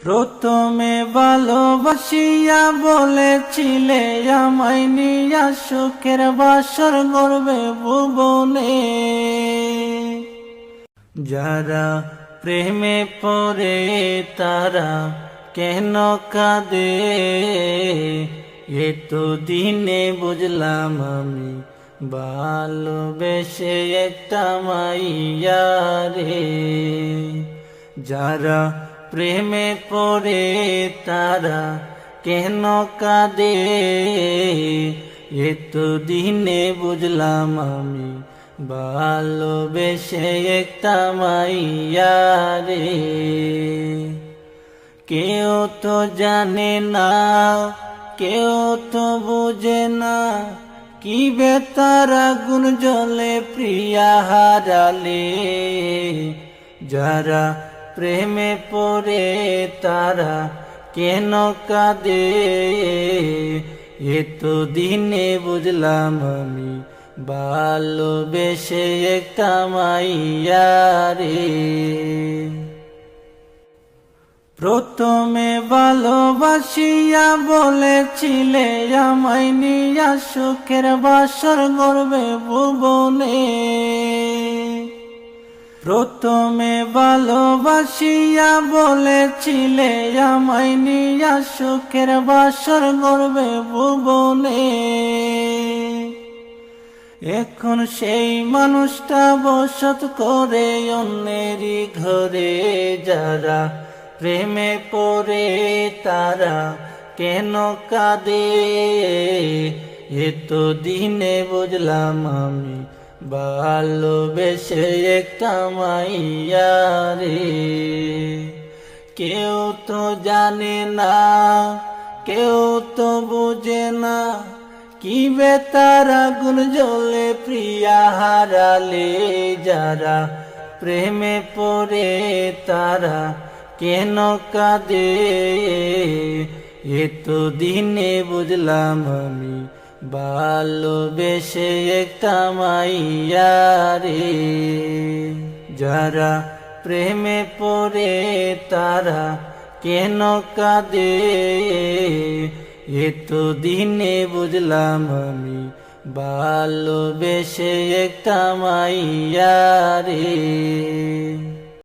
প্রথমে ভালোবাসিয়া বলেছিলে আমায় নিয়া সুখের বাসর গড়বে ভুবনে। যারা প্রেমে পড়ে তারা কেন কাঁদে, এতো দিনে বুঝলাম আমি ভালোবেসে একটা মাইয়া রে। যারা প্রেমে পড়ে তারা কেন কাঁদে, এতো দিনে বুঝলাম আমি ভালোবেসে একটা মাইয়া রে। কেউ তো জানে না, কেউ তো বুঝে না, কি বেতার আগুন জ্বলে প্রিয়া হারালে। যারা প্রেমে পড়ে তারা কেন কাঁদে, এতো দিনে বুঝলাম আমি ভালোবেসে একটা মাইয়া রে। প্রথমে ভালোবাসিয়া বলেছিলে আমায় নিয়া সুখের বাসর গড়বে ভুবনে। প্রথমে ভালোবাসিয়া বলেছিলে আমায় নিয়া সুখের বাসর গড়বে ভুবনে। এখন সেই মানুষটা বসত করে অন্যেরই ঘরে। যারা প্রেমে পড়ে তারা কেন কাঁদে, এতো দিনে বুঝলাম আমি ভালোবেসে একটা মাইয়া রে। কেউ তো জানে না, কেউ তো বুঝে না, কি বেতার আগুন জ্বলে প্রিয়া হারালে। যারা প্রেমে পড়ে তারা কেন কাঁদে, এতো দিনে বুঝলাম আমি ভালোবেসে একটা মাইয়া রে। যারা প্রেমে পড়ে তারা কেন কাঁদে, এতো দিনে বুঝলাম আমি ভালোবেসে একটা মাইয়া রে।